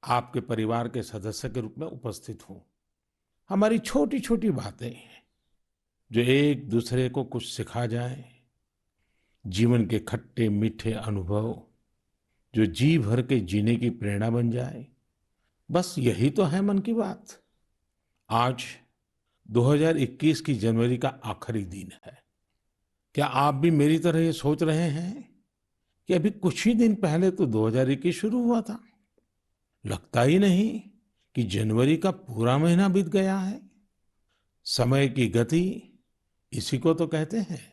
आपके परिवार के सदस्य के रूप में उपस्थित हूँ। हमारी छोटी-छोटी बातें जो एक दूसरे को कुछ सिखा जाएँ, जीवन के खट्टे-मीठे अनुभव जो जी भर के जीने की प्रेरणा बन जाए, बस यही तो है मन की बात। आज 2021 की जनवरी का आखिरी दिन है। क्या आप भी मेरी तरह ये सोच रहे हैं कि अभी कुछ ही दिन पहले तो 2021 शुरू हुआ था? लगता ही नहीं कि जनवरी का पूरा महीना बीत गया है। समय की गति इसी को तो कहते हैं।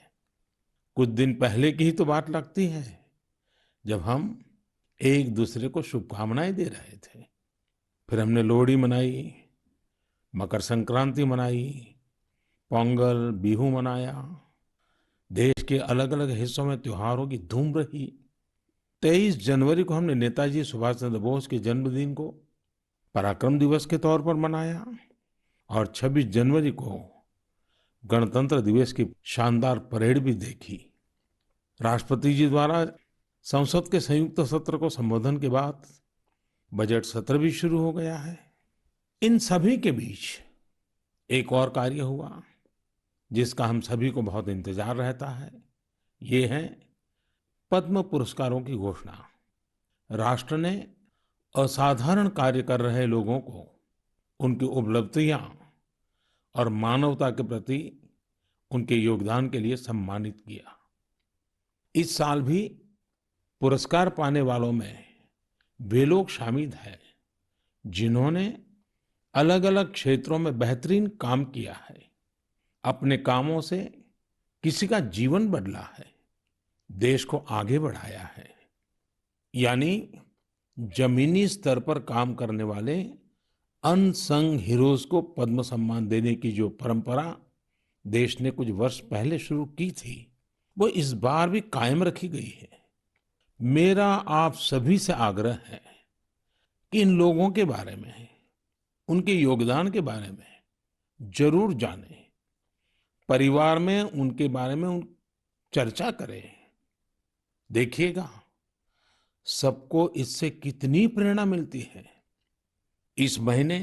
कुछ दिन पहले की ही तो बात लगती है जब हम एक दूसरे को शुभकामनाएं दे रहे थे। फिर हमने लोहड़ी मनाई, मकर संक्रांति मनाई, पोंगल, बिहू मनाया। देश के अलग अलग हिस्सों में त्योहारों की धूम रही। 23 जनवरी को हमने नेताजी सुभाष चंद्र बोस के जन्मदिन को पराक्रम दिवस के तौर पर मनाया और 26 जनवरी को गणतंत्र दिवस की शानदार परेड भी देखी। राष्ट्रपति जी द्वारा संसद के संयुक्त सत्र को संबोधन के बाद बजट सत्र भी शुरू हो गया है। इन सभी के बीच एक और कार्य हुआ जिसका हम सभी को बहुत इंतजार रहता है। ये है पद्म पुरस्कारों की घोषणा। राष्ट्र ने असाधारण कार्य कर रहे लोगों को उनकी उपलब्धियां और मानवता के प्रति उनके योगदान के लिए सम्मानित किया। इस साल भी पुरस्कार पाने वालों में वे लोग शामिल हैं जिन्होंने अलग अलग क्षेत्रों में बेहतरीन काम किया है, अपने कामों से किसी का जीवन बदला है, देश को आगे बढ़ाया है। यानी जमीनी स्तर पर काम करने वाले अनसंग हीरोज को पद्म सम्मान देने की जो परंपरा देश ने कुछ वर्ष पहले शुरू की थी, वो इस बार भी कायम रखी गई है। मेरा आप सभी से आग्रह है कि इन लोगों के बारे में, उनके योगदान के बारे में जरूर जानें, परिवार में उनके बारे में चर्चा करें। देखिएगा सबको इससे कितनी प्रेरणा मिलती है। इस महीने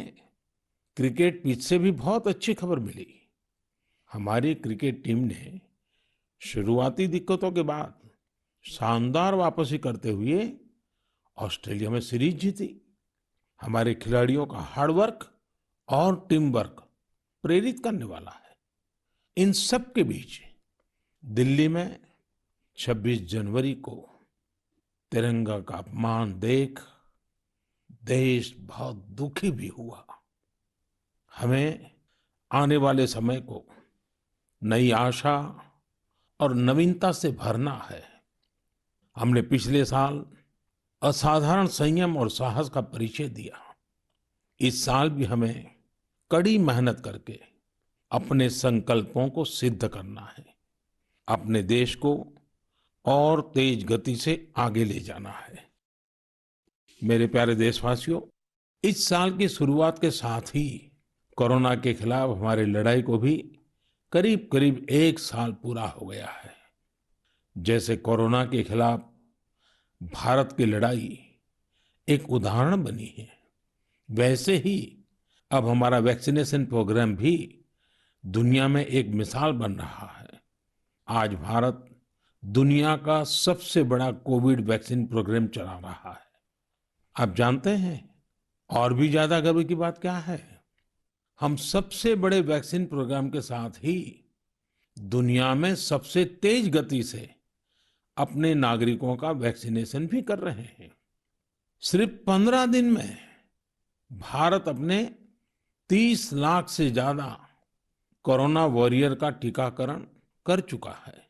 क्रिकेट पिच से भी बहुत अच्छी खबर मिली। हमारी क्रिकेट टीम ने शुरुआती दिक्कतों के बाद शानदार वापसी करते हुए ऑस्ट्रेलिया में सीरीज जीती। हमारे खिलाड़ियों का हार्डवर्क और टीम वर्क प्रेरित करने वाला है। इन सब के बीच दिल्ली में 26 जनवरी को तिरंगा का अपमान देख देश बहुत दुखी भी हुआ। हमें आने वाले समय को नई आशा और नवीनता से भरना है। हमने पिछले साल असाधारण संयम और साहस का परिचय दिया। इस साल भी हमें कड़ी मेहनत करके अपने संकल्पों को सिद्ध करना है, अपने देश को और तेज गति से आगे ले जाना है। मेरे प्यारे देशवासियों, इस साल की शुरुआत के साथ ही कोरोना के खिलाफ हमारी लड़ाई को भी करीब करीब 1 साल पूरा हो गया है। जैसे कोरोना के खिलाफ भारत की लड़ाई एक उदाहरण बनी है, वैसे ही अब हमारा वैक्सीनेशन प्रोग्राम भी दुनिया में एक मिसाल बन रहा है। आज भारत दुनिया का सबसे बड़ा कोविड वैक्सीन प्रोग्राम चला रहा है। आप जानते हैं और भी ज्यादा गर्व की बात क्या है? हम सबसे बड़े वैक्सीन प्रोग्राम के साथ ही दुनिया में सबसे तेज गति से अपने नागरिकों का वैक्सीनेशन भी कर रहे हैं। सिर्फ 15 दिन में भारत अपने 30 लाख से ज्यादा कोरोना वॉरियर का टीकाकरण कर चुका है,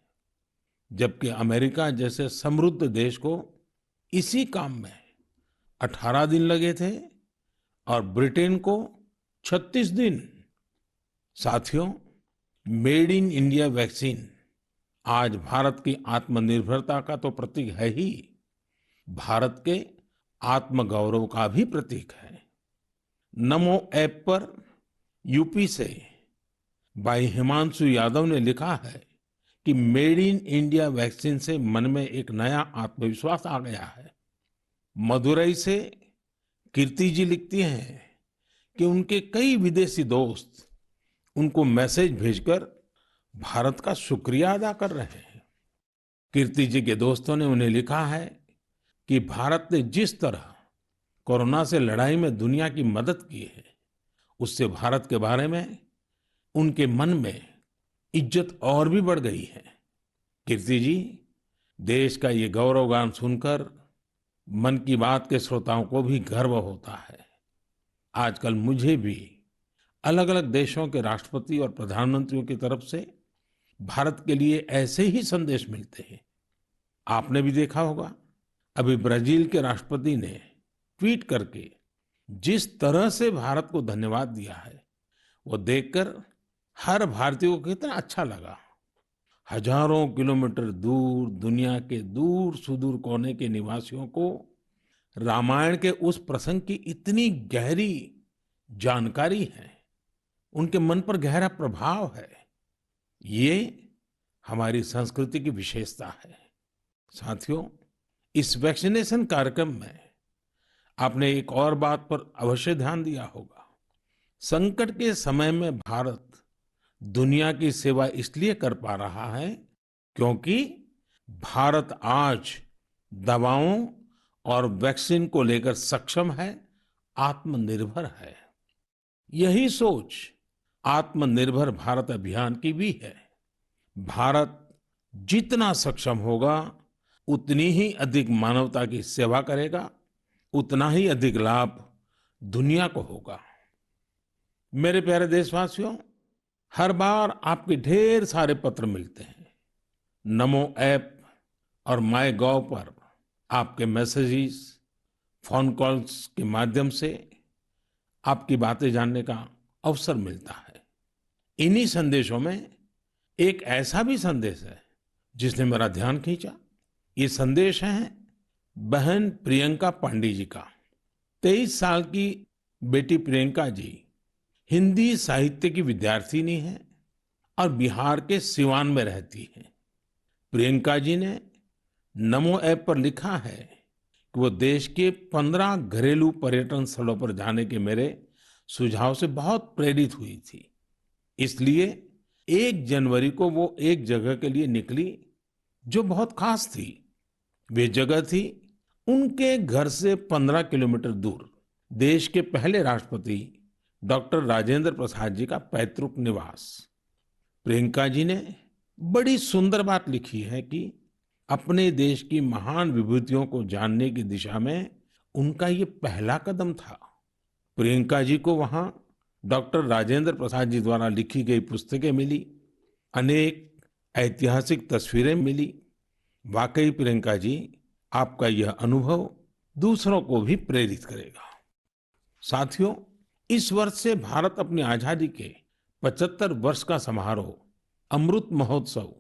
जबकि अमेरिका जैसे समृद्ध देश को इसी काम में 18 दिन लगे थे और ब्रिटेन को 36 दिन। साथियों, मेड इन इंडिया वैक्सीन आज भारत की आत्मनिर्भरता का तो प्रतीक है ही, भारत के आत्मगौरव का भी प्रतीक है। नमो ऐप पर यूपी से भाई हिमांशु यादव ने लिखा है कि मेड इन इंडिया वैक्सीन से मन में एक नया आत्मविश्वास आ गया है। मदुरई से कीर्ति जी लिखती हैं कि उनके कई विदेशी दोस्त उनको मैसेज भेजकर भारत का शुक्रिया अदा कर रहे हैं। कीर्ति जी के दोस्तों ने उन्हें लिखा है कि भारत ने जिस तरह कोरोना से लड़ाई में दुनिया की मदद की है, उससे भारत के बारे में उनके मन में इज्जत और भी बढ़ गई है। कीर्ति जी, देश का ये गौरवगान सुनकर मन की बात के श्रोताओं को भी गर्व होता है। आजकल मुझे भी अलग अलग देशों के राष्ट्रपति और प्रधानमंत्रियों की तरफ से भारत के लिए ऐसे ही संदेश मिलते हैं। आपने भी देखा होगा, अभी ब्राजील के राष्ट्रपति ने ट्वीट करके जिस तरह से भारत को धन्यवाद दिया है, वो देखकर हर भारतीय को कितना अच्छा लगा। हजारों किलोमीटर दूर दुनिया के दूर सुदूर कोने के निवासियों को रामायण के उस प्रसंग की इतनी गहरी जानकारी है, उनके मन पर गहरा प्रभाव है। ये हमारी संस्कृति की विशेषता है। साथियों, इस वैक्सीनेशन कार्यक्रम में आपने एक और बात पर अवश्य ध्यान दिया होगा। संकट के समय में भारत दुनिया की सेवा इसलिए कर पा रहा है क्योंकि भारत आज दवाओं और वैक्सीन को लेकर सक्षम है, आत्मनिर्भर है। यही सोच आत्मनिर्भर भारत अभियान की भी है। भारत जितना सक्षम होगा, उतनी ही अधिक मानवता की सेवा करेगा, उतना ही अधिक लाभ दुनिया को होगा। मेरे प्यारे देशवासियों, हर बार आपके ढेर सारे पत्र मिलते हैं। नमो ऐप और माय गॉव पर आपके मैसेजेस, फोन कॉल्स के माध्यम से आपकी बातें जानने का अवसर मिलता है। इन्हीं संदेशों में एक ऐसा भी संदेश है जिसने मेरा ध्यान खींचा। ये संदेश है बहन प्रियंका पांडे जी का। 23 साल की बेटी प्रियंका जी हिंदी साहित्य की विद्यार्थिनी है और बिहार के सिवान में रहती है। प्रियंका जी ने नमो ऐप पर लिखा है कि वो देश के 15 घरेलू पर्यटन स्थलों पर जाने के मेरे सुझाव से बहुत प्रेरित हुई थी। इसलिए 1 जनवरी को वो एक जगह के लिए निकली जो बहुत खास थी। वे जगह थी उनके घर से 15 किलोमीटर दूर देश के पहले राष्ट्रपति डॉक्टर राजेंद्र प्रसाद जी का पैतृक निवास। प्रियंका जी ने बड़ी सुंदर बात लिखी है कि अपने देश की महान विभूतियों को जानने की दिशा में उनका ये पहला कदम था। प्रियंका जी को वहां डॉक्टर राजेंद्र प्रसाद जी द्वारा लिखी गई पुस्तकें मिली, अनेक ऐतिहासिक तस्वीरें मिली। वाकई प्रियंका जी, आपका यह अनुभव दूसरों को भी प्रेरित करेगा। साथियों, इस वर्ष से भारत अपनी आजादी के 75 वर्ष का समारोह अमृत महोत्सव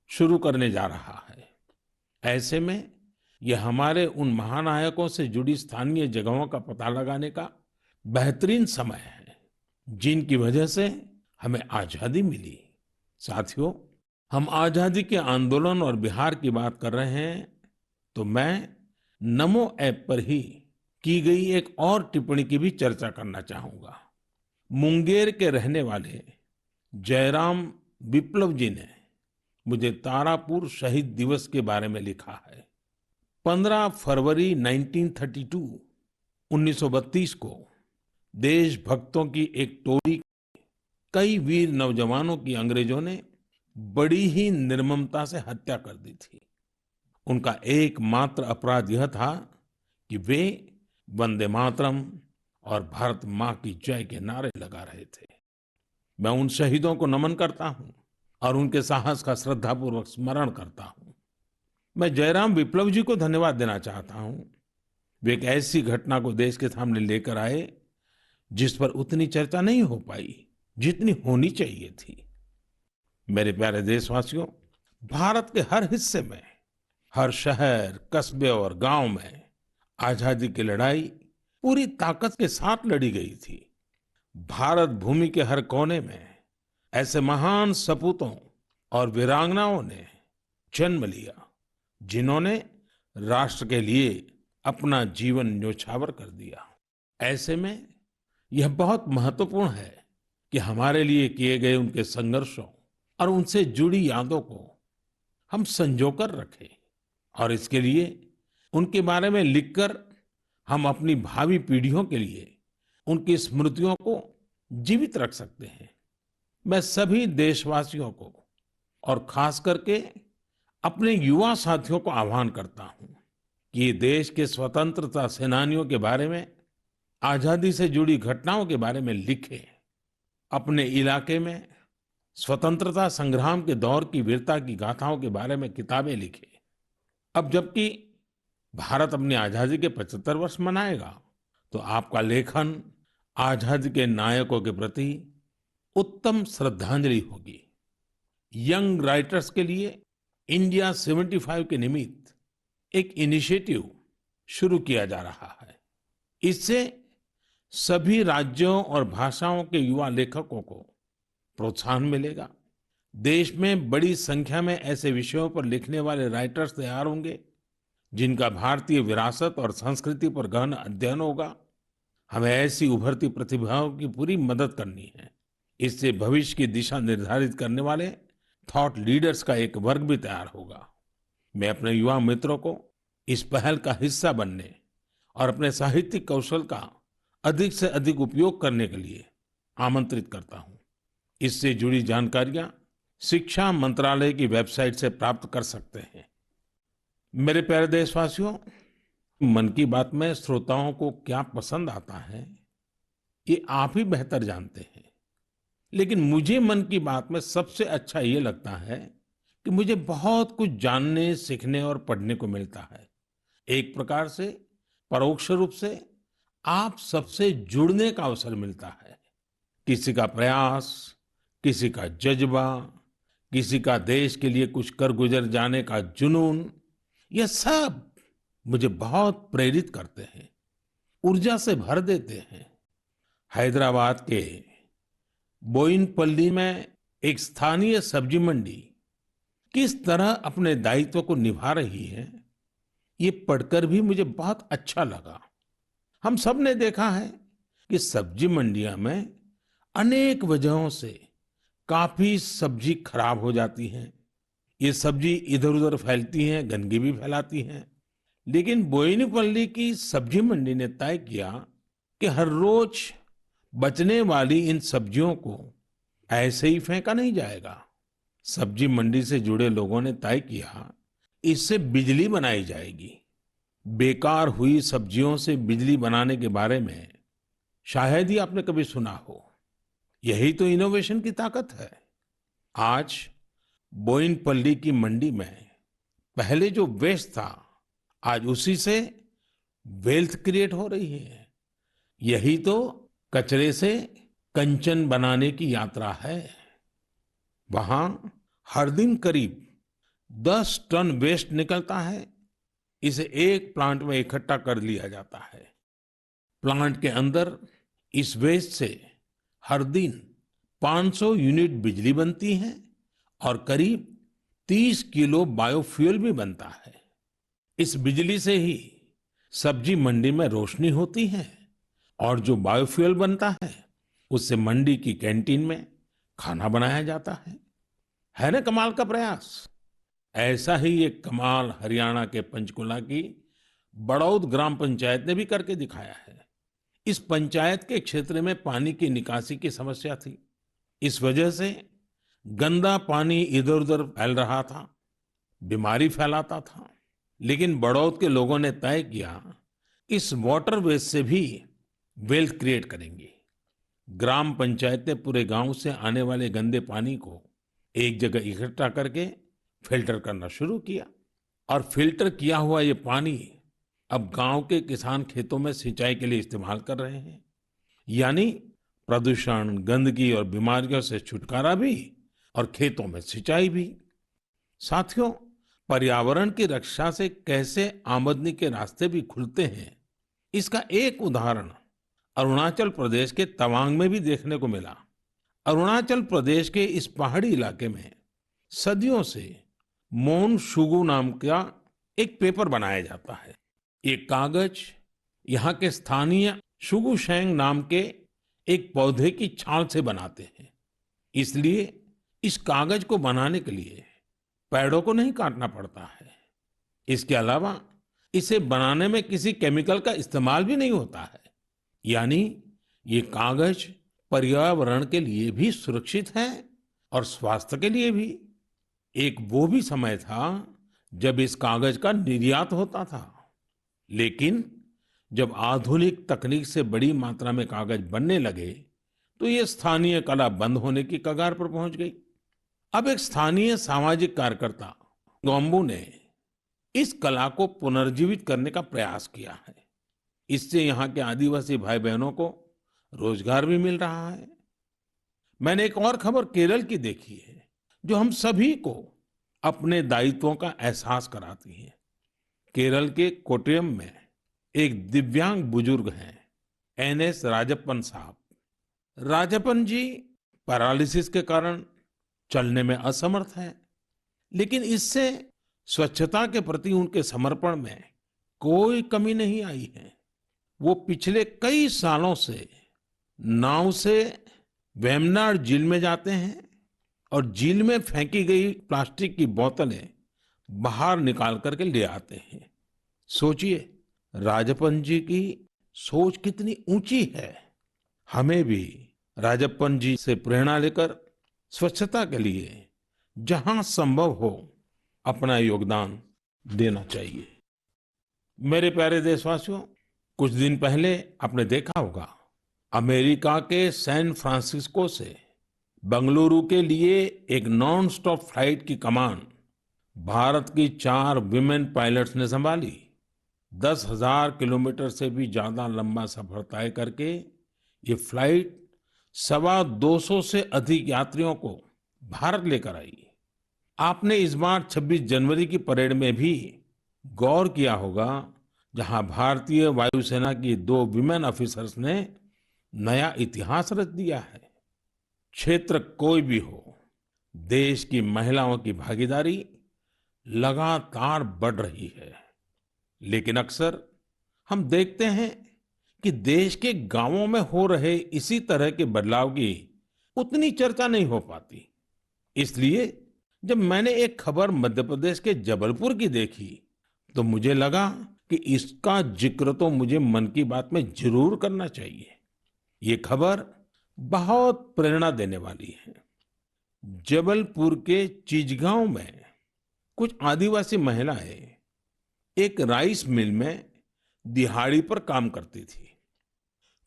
शुरू करने जा रहा है। ऐसे में यह हमारे उन महानायकों से जुड़ी स्थानीय जगहों का पता लगाने का बेहतरीन समय है जिनकी वजह से हमें आजादी मिली। साथियों, हम आजादी के आंदोलन और बिहार की बात कर रहे हैं तो मैं नमो ऐप पर ही की गई एक और टिप्पणी की भी चर्चा करना चाहूंगा। मुंगेर के रहने वाले जयराम विप्लव जी ने मुझे तारापुर शहीद दिवस के बारे में लिखा है। 15 फरवरी 1932 को देशभक्तों की एक टोली, कई वीर नौजवानों की अंग्रेजों ने बड़ी ही निर्ममता से हत्या कर दी थी। उनका एकमात्र अपराध यह था कि वे वंदे मातरम और भारत मां की जय के नारे लगा रहे थे। मैं उन शहीदों को नमन करता हूं और उनके साहस का श्रद्धापूर्वक स्मरण करता हूं। मैं जयराम विप्लव जी को धन्यवाद देना चाहता हूं। वे एक ऐसी घटना को देश के सामने लेकर आए जिस पर उतनी चर्चा नहीं हो पाई जितनी होनी चाहिए थी। मेरे प्यारे देशवासियों, भारत के हर हिस्से में, हर शहर, कस्बे और गांव में आजादी की लड़ाई पूरी ताकत के साथ लड़ी गई थी। भारत भूमि के हर कोने में ऐसे महान सपूतों और वीरांगनाओं ने जन्म लिया जिन्होंने राष्ट्र के लिए अपना जीवन न्योछावर कर दिया। ऐसे में यह बहुत महत्वपूर्ण है कि हमारे लिए किए गए उनके संघर्षों और उनसे जुड़ी यादों को हम संजोकर रखें और इसके लिए उनके बारे में लिखकर हम अपनी भावी पीढ़ियों के लिए उनकी स्मृतियों को जीवित रख सकते हैं। मैं सभी देशवासियों को और खास करके अपने युवा साथियों को आह्वान करता हूं कि ये देश के स्वतंत्रता सेनानियों के बारे में, आजादी से जुड़ी घटनाओं के बारे में लिखें। अपने इलाके में स्वतंत्रता संग्राम के दौर की वीरता की गाथाओं के बारे में किताबें लिखें। अब जबकि भारत अपनी आजादी के 75 वर्ष मनाएगा, तो आपका लेखन आजादी के नायकों के प्रति उत्तम श्रद्धांजलि होगी। यंग राइटर्स के लिए इंडिया 75 के निमित्त एक इनिशिएटिव शुरू किया जा रहा है। इससे सभी राज्यों और भाषाओं के युवा लेखकों को प्रोत्साहन मिलेगा। देश में बड़ी संख्या में ऐसे विषयों पर लिखने वाले राइटर्स तैयार होंगे जिनका भारतीय विरासत और संस्कृति पर गहन अध्ययन होगा। हमें ऐसी उभरती प्रतिभाओं की पूरी मदद करनी है। इससे भविष्य की दिशा निर्धारित करने वाले थॉट लीडर्स का एक वर्ग भी तैयार होगा। मैं अपने युवा मित्रों को इस पहल का हिस्सा बनने और अपने साहित्यिक कौशल का अधिक से अधिक उपयोग करने के लिए आमंत्रित करता हूं। इससे जुड़ी जानकारियां शिक्षा मंत्रालय की वेबसाइट से प्राप्त कर सकते हैं। मेरे प्यारे देशवासियों, मन की बात में श्रोताओं को क्या पसंद आता है, ये आप ही बेहतर जानते हैं। लेकिन मुझे मन की बात में सबसे अच्छा ये लगता है कि मुझे बहुत कुछ जानने, सीखने और पढ़ने को मिलता है। एक प्रकार से परोक्ष रूप से आप सबसे जुड़ने का अवसर मिलता है। किसी का प्रयास, किसी का जज्बा, किसी का देश के लिए कुछ कर गुजर जाने का जुनून, यह सब मुझे बहुत प्रेरित करते हैं, ऊर्जा से भर देते हैं। हैदराबाद के बोयिनपल्ली में एक स्थानीय सब्जी मंडी किस तरह अपने दायित्व को निभा रही है, ये पढ़कर भी मुझे बहुत अच्छा लगा। हम सब ने देखा है कि सब्जी मंडियां में अनेक वजहों से काफी सब्जी खराब हो जाती है। ये सब्जी इधर-उधर फैलती हैं, गंदगी भी फैलाती हैं। लेकिन बोयिनपल्ली की सब्जी मंडी ने तय किया कि हर रोज बचने वाली इन सब्जियों को ऐसे ही फेंका नहीं जाएगा। सब्जी मंडी से जुड़े लोगों ने तय किया इससे बिजली बनाई जाएगी। बेकार हुई सब्जियों से बिजली बनाने के बारे में शायद ही आपने कभी सुना हो। यही तो इनोवेशन की ताकत है। आज बोयिनपल्ली की मंडी में पहले जो वेस्ट था, आज उसी से वेल्थ क्रिएट हो रही है। यही तो कचरे से कंचन बनाने की यात्रा है। वहां हर दिन करीब 10 टन वेस्ट निकलता है। इसे एक प्लांट में इकट्ठा कर लिया जाता है। प्लांट के अंदर इस वेस्ट से हर दिन 500 यूनिट बिजली बनती है और करीब 30 किलो बायोफ्यूल भी बनता है। इस बिजली से ही सब्जी मंडी में रोशनी होती है और जो बायोफ्यूल बनता है उससे मंडी की कैंटीन में खाना बनाया जाता है ना कमाल का प्रयास। ऐसा ही एक कमाल हरियाणा के पंचकुला की बड़ौद ग्राम पंचायत ने भी करके दिखाया है। इस पंचायत के क्षेत्र में पानी की निकासी की समस्या थी। इस वजह से गंदा पानी इधर-उधर फैल रहा था, बीमारी फैलाता था। लेकिन बड़ौद के लोगों ने तय किया इस वाटर वेस्ट से भी वेल्थ क्रिएट करेंगे। ग्राम पंचायत ने पूरे गांव से आने वाले गंदे पानी को एक जगह इकट्ठा करके फिल्टर करना शुरू किया और फिल्टर किया हुआ ये पानी अब गांव के किसान खेतों में सिंचाई के लिए इस्तेमाल कर रहे हैं। यानी प्रदूषण, गंदगी और बीमारियों से छुटकारा भी और खेतों में सिंचाई भी। साथियों, पर्यावरण की रक्षा से कैसे आमदनी के रास्ते भी खुलते हैं, इसका एक उदाहरण अरुणाचल प्रदेश के तवांग में भी देखने को मिला। अरुणाचल प्रदेश के इस पहाड़ी इलाके में सदियों से मोन शुगु नाम का एक पेपर बनाया जाता है। ये कागज यहाँ के स्थानीय शुगुशेंग नाम के एक पौधे की छाल से बनाते हैं। इसलिए इस कागज को बनाने के लिए पेड़ों को नहीं काटना पड़ता है। इसके अलावा इसे बनाने में किसी केमिकल का इस्तेमाल भी नहीं होता है। यानी ये कागज पर्यावरण के लिए भी सुरक्षित है और स्वास्थ्य के लिए भी। एक वो भी समय था जब इस कागज का निर्यात होता था, लेकिन जब आधुनिक तकनीक से बड़ी मात्रा में कागज बनने लगे तो ये स्थानीय कला बंद होने की कगार पर पहुंच गई। अब एक स्थानीय सामाजिक कार्यकर्ता गोम्बू ने इस कला को पुनर्जीवित करने का प्रयास किया है। इससे यहाँ के आदिवासी भाई बहनों को रोजगार भी मिल रहा है। मैंने एक और खबर केरल की देखी है जो हम सभी को अपने दायित्वों का एहसास कराती है। केरल के कोट्टयम में एक दिव्यांग बुजुर्ग हैं, एनएस राजप्पन साहब। राजप्पन जी पैरालिसिस के कारण चलने में असमर्थ हैं, लेकिन इससे स्वच्छता के प्रति उनके समर्पण में कोई कमी नहीं आई है। वो पिछले कई सालों से नाव से वेम्बनाड झील में जाते हैं और झील में फेंकी गई प्लास्टिक की बोतलें बाहर निकाल करके ले आते हैं। सोचिए, राजप्पन जी की सोच कितनी ऊंची है। हमें भी राजप्पन जी से प्रेरणा लेकर स्वच्छता के लिए जहां संभव हो अपना योगदान देना चाहिए। मेरे प्यारे देशवासियों, कुछ दिन पहले आपने देखा होगा, अमेरिका के सैन फ्रांसिस्को से बंगलुरु के लिए एक नॉन स्टॉप फ्लाइट की कमान भारत की 4 विमेन पायलट्स ने संभाली। 10,000 किलोमीटर से भी ज्यादा लंबा सफर तय करके ये फ्लाइट 225 से अधिक यात्रियों को भारत लेकर आई। आपने इस बार 26 जनवरी की परेड में भी गौर किया होगा, जहां भारतीय वायुसेना की 2 विमेन ऑफिसर्स ने नया इतिहास रच दिया है। क्षेत्र कोई भी हो, देश की महिलाओं की भागीदारी लगातार बढ़ रही है। लेकिन अक्सर हम देखते हैं कि देश के गांवों में हो रहे इसी तरह के बदलाव की उतनी चर्चा नहीं हो पाती। इसलिए जब मैंने एक खबर मध्य प्रदेश के जबलपुर की देखी तो मुझे लगा कि इसका जिक्र तो मुझे मन की बात में जरूर करना चाहिए। ये खबर बहुत प्रेरणा देने वाली है। जबलपुर के चिचगांव में कुछ आदिवासी महिलाएं एक राइस मिल में दिहाड़ी पर काम करती थी।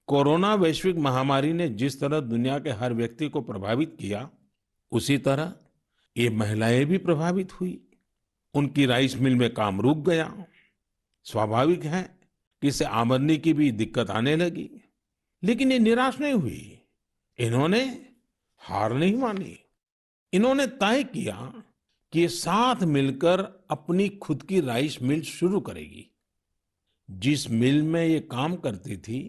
कोरोना वैश्विक महामारी ने जिस तरह दुनिया के हर व्यक्ति को प्रभावित किया, उसी तरह ये महिलाएं भी प्रभावित हुई। उनकी राइस मिल में काम रुक गया। स्वाभाविक है कि इससे आमदनी की भी दिक्कत आने लगी, लेकिन ये निराश नहीं हुई। इन्होंने हार नहीं मानी। इन्होंने तय किया कि ये साथ मिलकर अपनी खुद की राइस मिल शुरू करेगी। जिस मिल में ये काम करती थी,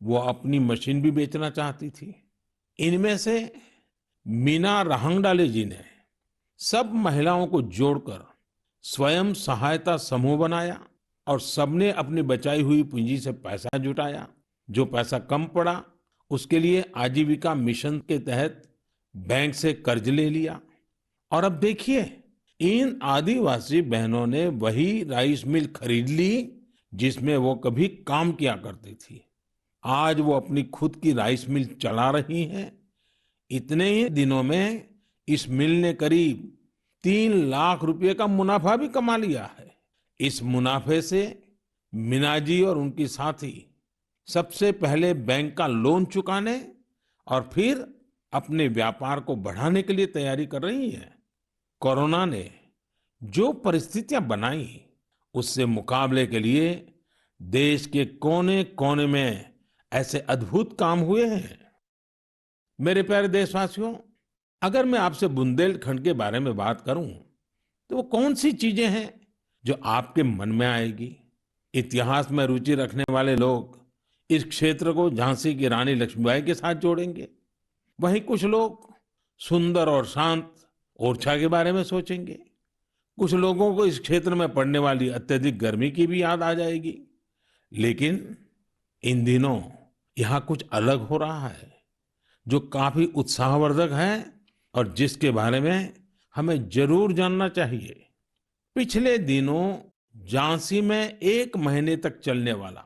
वो अपनी मशीन भी बेचना चाहती थी। इनमें से मीना रहंगडाले जी ने सब महिलाओं को जोड़कर स्वयं सहायता समूह बनाया और सबने अपनी बचाई हुई पूंजी से पैसा जुटाया। जो पैसा कम पड़ा, उसके लिए आजीविका मिशन के तहत बैंक से कर्ज ले लिया। और अब देखिए, इन आदिवासी बहनों ने वही राइस मिल खरीद ली जिसमें वो कभी काम किया करती थी। आज वो अपनी खुद की राइस मिल चला रही हैं। इतने ही दिनों में इस मिल ने करीब 3 लाख रुपए का मुनाफा भी कमा लिया है। इस मुनाफे से मीना जी और उनकी साथी सबसे पहले बैंक का लोन चुकाने और फिर अपने व्यापार को बढ़ाने के लिए तैयारी कर रही हैं। कोरोना ने जो परिस्थितियां बनाई, उससे मुकाबले के लिए देश के कोने कोने में ऐसे अद्भुत काम हुए हैं। मेरे प्यारे देशवासियों, अगर मैं आपसे बुंदेलखंड के बारे में बात करूं, तो वो कौन सी चीजें हैं जो आपके मन में आएगी? इतिहास में रुचि रखने वाले लोग इस क्षेत्र को झांसी की रानी लक्ष्मीबाई के साथ जोड़ेंगे। वहीं कुछ लोग सुंदर और शांत ओरछा के बारे में सोचेंगे। कुछ लोगों को इस क्षेत्र में पड़ने वाली अत्यधिक गर्मी की भी याद आ जाएगी। लेकिन इन दिनों यहाँ कुछ अलग हो रहा है जो काफी उत्साहवर्धक है और जिसके बारे में हमें जरूर जानना चाहिए। पिछले दिनों झांसी में 1 महीने तक चलने वाला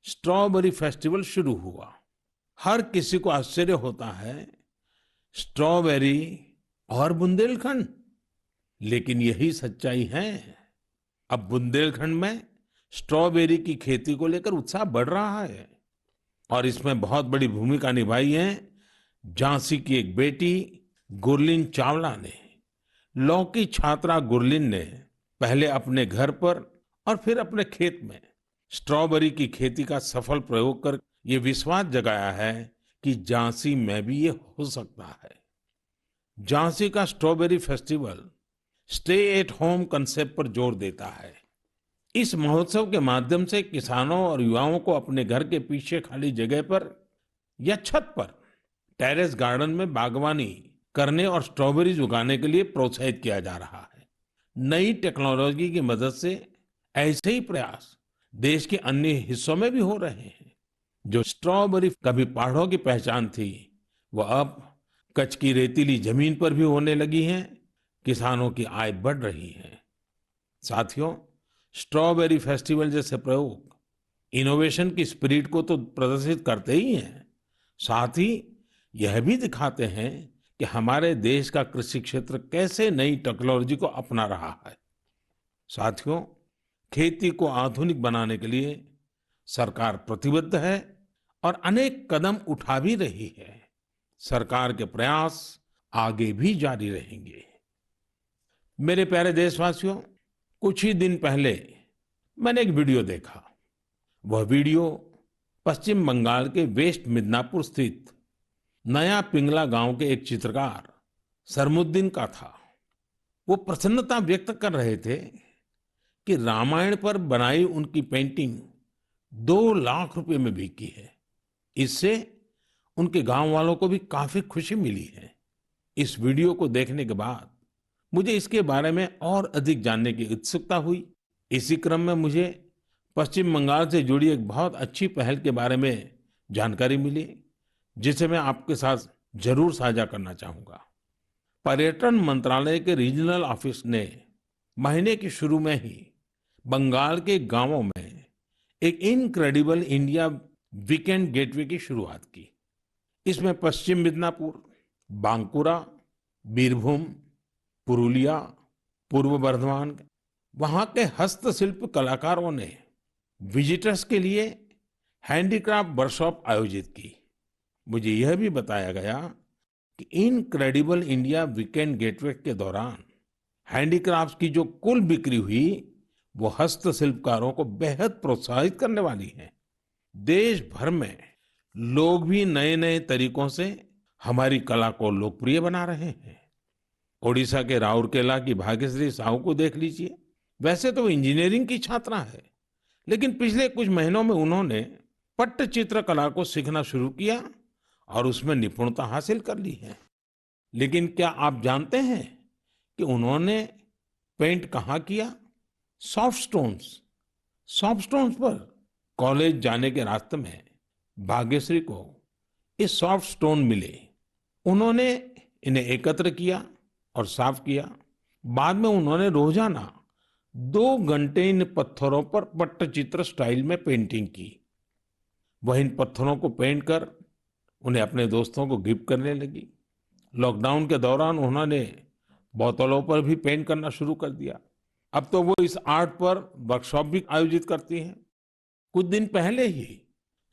स्ट्रॉबेरी फेस्टिवल शुरू हुआ। हर किसी को आश्चर्य होता है, स्ट्रॉबेरी और बुंदेलखंड, लेकिन यही सच्चाई है। अब बुंदेलखंड में स्ट्रॉबेरी की खेती को लेकर उत्साह बढ़ रहा है और इसमें बहुत बड़ी भूमिका निभाई है झांसी की एक बेटी गुरलीन चावला ने। लॉ की छात्रा गुरलीन ने पहले अपने घर पर और फिर अपने खेत में स्ट्रॉबेरी की खेती का सफल प्रयोग कर ये विश्वास जगाया है कि झांसी में भी ये हो सकता है। झांसी का strawberry festival stay at home concept पर जोर देता है। इस महोत्सव के माध्यम से किसानों और युवाओं को अपने घर के पीछे खाली जगह पर या छत पर टेरेस गार्डन में बागवानी करने और स्ट्रॉबेरीज उगाने के लिए प्रोत्साहित किया जा रहा है। नई टेक्नोलॉजी की मदद से ऐसे ही प्रयास देश के अन्य हिस्सों में भी हो रहे हैं। जो स्ट्रॉबेरी कभी पहाड़ों की पहचान थी, वह अब कच्छ की रेतीली जमीन पर भी होने लगी है। किसानों की आय बढ़ रही है। साथियों, स्ट्रॉबेरी फेस्टिवल जैसे प्रयोग इनोवेशन की स्पिरिट को तो प्रदर्शित करते ही हैं, साथ ही यह भी दिखाते हैं कि हमारे देश का कृषि क्षेत्र कैसे नई टेक्नोलॉजी को अपना रहा है। साथियों, खेती को आधुनिक बनाने के लिए सरकार प्रतिबद्ध है और अनेक कदम उठा भी रही है। सरकार के प्रयास आगे भी जारी रहेंगे। मेरे प्यारे देशवासियों, कुछ ही दिन पहले मैंने एक वीडियो देखा। वह वीडियो पश्चिम बंगाल के वेस्ट मिदनापुर स्थित नया पिंगला गांव के एक चित्रकार सरमुद्दीन का था। वो प्रसन्नता व्यक्त कर रहे थे कि रामायण पर बनाई उनकी पेंटिंग 2 लाख रुपए में बिकी है। इससे उनके गांव वालों को भी काफी खुशी मिली है। इस वीडियो को देखने के बाद मुझे इसके बारे में और अधिक जानने की उत्सुकता हुई। इसी क्रम में मुझे पश्चिम बंगाल से जुड़ी एक बहुत अच्छी पहल के बारे में जानकारी मिली, जिसे मैं आपके साथ जरूर साझा करना चाहूंगा। पर्यटन मंत्रालय के रीजनल ऑफिस ने महीने के शुरू में ही बंगाल के गांवों में एक इनक्रेडिबल इंडिया वीकेंड गेटवे की शुरुआत की। इसमें पश्चिम मिदनापुर, बांकुरा, बीरभूम, पुरुलिया, पूर्व बर्धमान, वहां के हस्तशिल्प कलाकारों ने विजिटर्स के लिए हैंडीक्राफ्ट वर्कशॉप आयोजित की। मुझे यह भी बताया गया कि इनक्रेडिबल इंडिया वीकेंड गेटवे के दौरान हैंडीक्राफ्ट्स की जो कुल बिक्री हुई, वो हस्तशिल्पकारों को बेहद प्रोत्साहित करने वाली है। देश भर में लोग भी नए नए तरीकों से हमारी कला को लोकप्रिय बना रहे हैं। ओडिशा के राउरकेला की भाग्यश्री साहू को देख लीजिए। वैसे तो वो इंजीनियरिंग की छात्रा है, लेकिन पिछले कुछ महीनों में उन्होंने पट्टचित्र कला को सीखना शुरू किया और उसमें निपुणता हासिल कर ली है। लेकिन क्या आप जानते हैं कि उन्होंने पेंट कहाँ किया? सॉफ्ट स्टोन्स पर। कॉलेज जाने के रास्ते में भाग्यश्री को ये सॉफ्ट स्टोन मिले। उन्होंने इन्हें एकत्र किया और साफ किया। बाद में उन्होंने रोजाना 2 घंटे इन पत्थरों पर पट्टचित्र स्टाइल में पेंटिंग की। वह इन पत्थरों को पेंट कर उन्हें अपने दोस्तों को गिफ्ट करने लगी। लॉकडाउन के दौरान उन्होंने बोतलों पर भी पेंट करना शुरू कर दिया। अब तो वो इस आर्ट पर वर्कशॉप भी आयोजित करती हैं। कुछ दिन पहले ही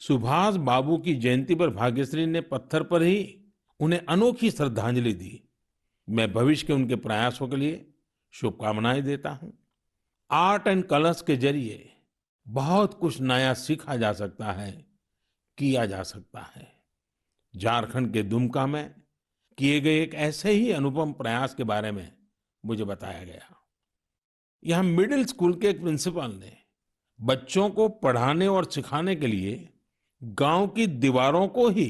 सुभाष बाबू की जयंती पर भाग्यश्री ने पत्थर पर ही उन्हें अनोखी श्रद्धांजलि दी। मैं भविष्य के उनके प्रयासों के लिए शुभकामनाएं देता हूं। आर्ट एंड कलर्स के जरिए बहुत कुछ नया सीखा जा सकता है, किया जा सकता है। झारखंड के दुमका में किए गए एक ऐसे ही अनुपम प्रयास के बारे में मुझे बताया गया। यहाँ मिडिल स्कूल के एक प्रिंसिपल ने बच्चों को पढ़ाने और सिखाने के लिए गांव की दीवारों को ही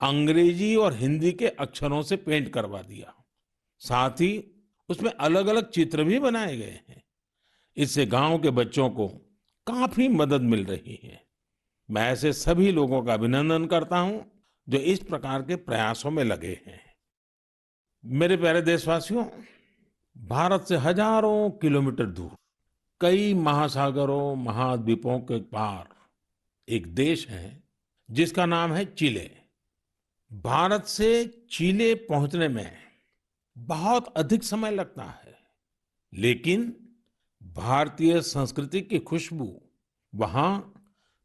अंग्रेजी और हिंदी के अक्षरों से पेंट करवा दिया। साथ ही उसमें अलग अलग चित्र भी बनाए गए हैं। इससे गांव के बच्चों को काफी मदद मिल रही है। मैं ऐसे सभी लोगों का अभिनंदन करता हूं जो इस प्रकार के प्रयासों में लगे हैं। मेरे प्यारे देशवासियों, भारत से हजारों किलोमीटर दूर, कई महासागरों, महाद्वीपों के पार एक देश है जिसका नाम है चिले। भारत से चिले पहुंचने में बहुत अधिक समय लगता है, लेकिन भारतीय संस्कृति की खुशबू वहां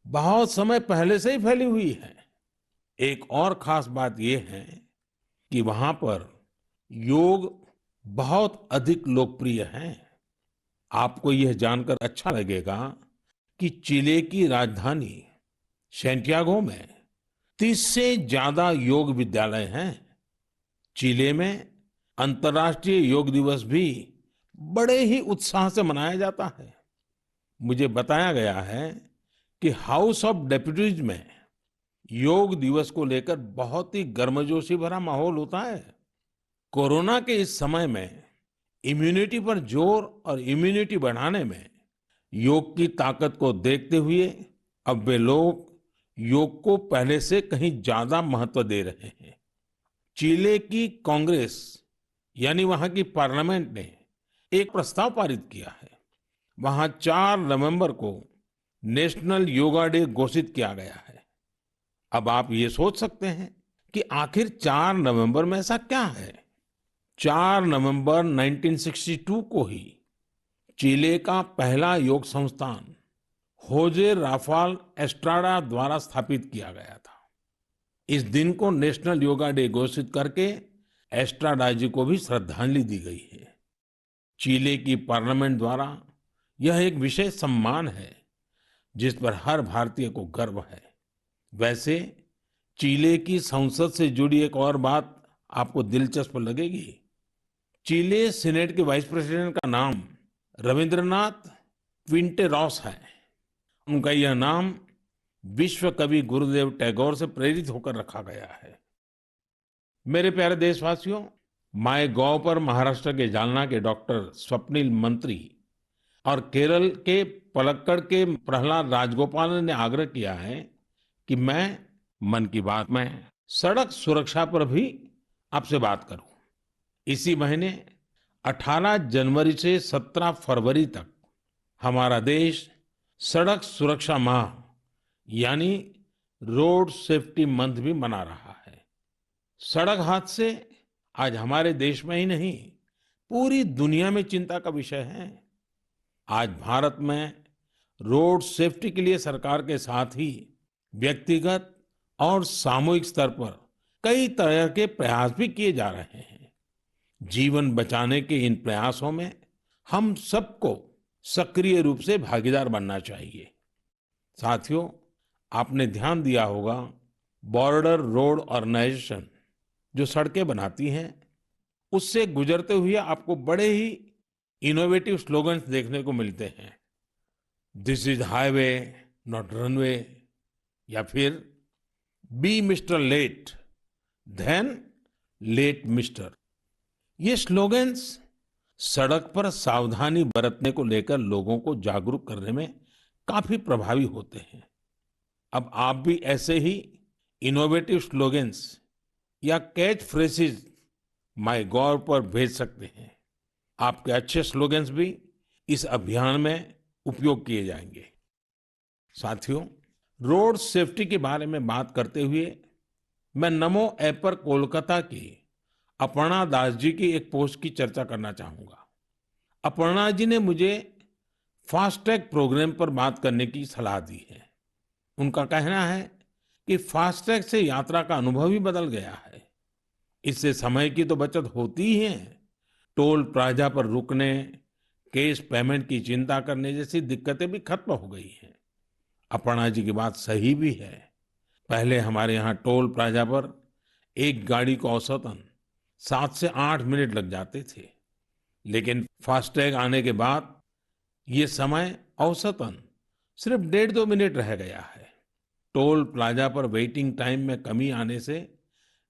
बहुत समय पहले से ही फैली हुई है। एक और खास बात यह है कि वहां पर योग बहुत अधिक लोकप्रिय है। आपको यह जानकर अच्छा लगेगा कि चिले की राजधानी सैंटियागो में 30 से ज्यादा योग विद्यालय हैं। चिले में अंतर्राष्ट्रीय योग दिवस भी बड़े ही उत्साह से मनाया जाता है। मुझे बताया गया है कि हाउस ऑफ डेप्यूटीज में योग दिवस को लेकर बहुत ही गर्मजोशी भरा माहौल होता है। कोरोना के इस समय में इम्यूनिटी पर जोर और इम्यूनिटी बढ़ाने में योग की ताकत को देखते हुए अब वे लोग योग को पहले से कहीं ज्यादा महत्व दे रहे हैं। चिले की कांग्रेस यानी वहां की पार्लियामेंट ने एक प्रस्ताव पारित किया है। वहां 4 नवंबर को नेशनल योगा डे घोषित किया गया है। अब आप ये सोच सकते हैं कि आखिर 4 नवंबर में ऐसा क्या है। 4 नवंबर 1962 को ही चिले का पहला योग संस्थान होजे राफाल एस्ट्राडा द्वारा स्थापित किया गया था। इस दिन को नेशनल योगा डे घोषित करके एस्ट्राडा जी को भी श्रद्धांजलि दी गई है। चिले की पार्लियामेंट द्वारा यह एक विशेष सम्मान है जिस पर हर भारतीय को गर्व है। वैसे चिले की संसद से जुड़ी एक और बात आपको दिलचस्प लगेगी। चिले सीनेट के वाइस प्रेसिडेंट का नाम रविंद्रनाथ क्विंटेरॉस है। उनका यह नाम विश्व कवि गुरुदेव टैगोर से प्रेरित होकर रखा गया है। मेरे प्यारे देशवासियों, माय गॉव पर महाराष्ट्र के जालना के डॉक्टर स्वप्निल मंत्री और केरल के पलक्कड़ के प्रहलाद राजगोपाल ने आग्रह किया है कि मैं मन की बात में सड़क सुरक्षा पर भी आपसे बात करूं। इसी महीने 18 जनवरी से 17 फरवरी तक हमारा देश सड़क सुरक्षा माह यानी रोड सेफ्टी मंथ भी मना रहा है। सड़क हादसे आज हमारे देश में ही नहीं, पूरी दुनिया में चिंता का विषय है। आज भारत में रोड सेफ्टी के लिए सरकार के साथ ही व्यक्तिगत और सामूहिक स्तर पर कई तरह के प्रयास भी किए जा रहे हैं। जीवन बचाने के इन प्रयासों में हम सबको सक्रिय रूप से भागीदार बनना चाहिए। साथियों, आपने ध्यान दिया होगा, बॉर्डर रोड ऑर्गेनाइजेशन जो सड़कें बनाती हैं, उससे गुजरते हुए आपको बड़े ही इनोवेटिव स्लोगन्स देखने को मिलते हैं। This is highway not runway, या फिर be mister late than late mister. ये स्लोगन्स सड़क पर सावधानी बरतने को लेकर लोगों को जागरूक करने में काफी प्रभावी होते हैं। अब आप भी ऐसे ही इनोवेटिव स्लोगन्स या कैच फ्रेजेस माय गॉव पर भेज सकते हैं। आपके अच्छे स्लोगन्स भी इस अभियान में उपयोग किए जाएंगे। साथियों, रोड सेफ्टी के बारे में बात करते हुए मैं नमो ऐप पर कोलकाता की अपर्णा दास जी की एक पोस्ट की चर्चा करना चाहूंगा। अपर्णा जी ने मुझे फास्टैग प्रोग्राम पर बात करने की सलाह दी है। उनका कहना है कि फास्टैग से यात्रा का अनुभव ही बदल गया है। इससे समय की तो बचत होती ही है, टोल प्लाजा पर रुकने, कैश पेमेंट की चिंता करने जैसी दिक्कतें भी खत्म हो गई हैं। अपर्णा जी की बात सही भी है। पहले हमारे यहाँ टोल प्लाजा पर एक गाड़ी को औसतन 7 से 8 मिनट लग जाते थे, लेकिन फास्टैग आने के बाद ये समय औसतन सिर्फ 1.5-2 मिनट रह गया है। टोल प्लाजा पर वेटिंग टाइम में कमी आने से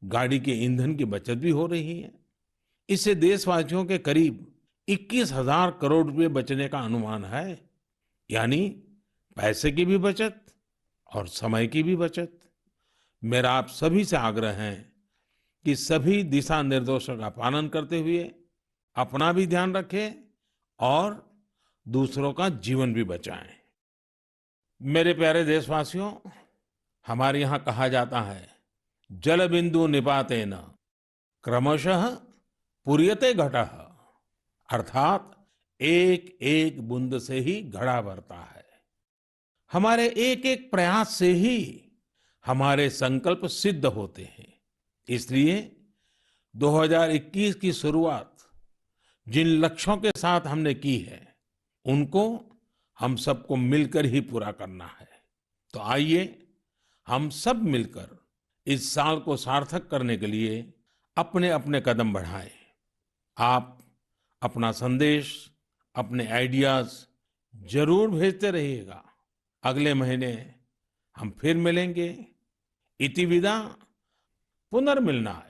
गाड़ी के ईंधन की बचत भी हो रही है। इससे देशवासियों के करीब 21,000 करोड़ रुपए बचने का अनुमान है, यानी पैसे की भी बचत और समय की भी बचत। मेरा आप सभी से आग्रह है कि सभी दिशा निर्देशों का पालन करते हुए अपना भी ध्यान रखें और दूसरों का जीवन भी बचाएं। मेरे प्यारे देशवासियों, हमारे यहाँ कहा जाता है, जल बिंदु निपातेन क्रमशः पूर्यते घटः। अर्थात एक एक बूंद से ही घड़ा भरता है। हमारे एक एक प्रयास से ही हमारे संकल्प सिद्ध होते हैं। इसलिए 2021 की शुरुआत जिन लक्ष्यों के साथ हमने की है, उनको हम सबको मिलकर ही पूरा करना है। तो आइए हम सब मिलकर इस साल को सार्थक करने के लिए अपने अपने कदम बढ़ाएं। आप अपना संदेश, अपने आइडियाज जरूर भेजते रहिएगा। अगले महीने हम फिर मिलेंगे। इति विदा, पुनर्मिलनाय।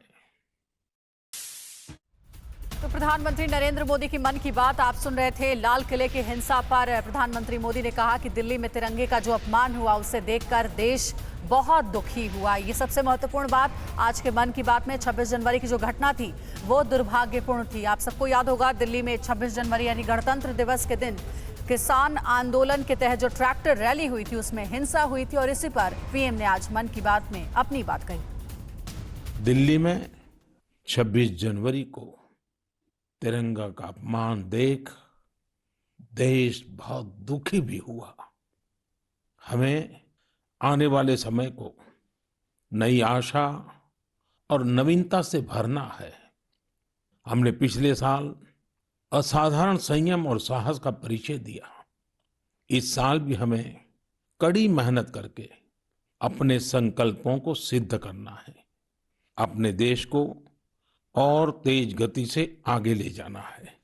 तो प्रधानमंत्री नरेंद्र मोदी की मन की बात आप सुन रहे थे। लाल किले की हिंसा पर प्रधानमंत्री मोदी ने कहा कि दिल्ली में तिरंगे का जो अपमान हुआ, उसे देखकर देश बहुत दुखी हुआ। ये सबसे महत्वपूर्ण बात आज के मन की बात में 26 जनवरी की जो घटना थी वो दुर्भाग्यपूर्ण थी। आप सबको याद होगा, दिल्ली में 26 जनवरी यानी गणतंत्र दिवस के दिन किसान आंदोलन के तहत जो ट्रैक्टर रैली हुई थी, उसमें हिंसा हुई थी और इसी पर पीएम ने आज मन की बात में अपनी बात कही। दिल्ली में 26 जनवरी को तिरंगा का अपमान देख देश बहुत दुखी भी हुआ। हमें आने वाले समय को नई आशा और नवीनता से भरना है। हमने पिछले साल असाधारण संयम और साहस का परिचय दिया। इस साल भी हमें कड़ी मेहनत करके अपने संकल्पों को सिद्ध करना है। अपने देश को और तेज गति से आगे ले जाना है।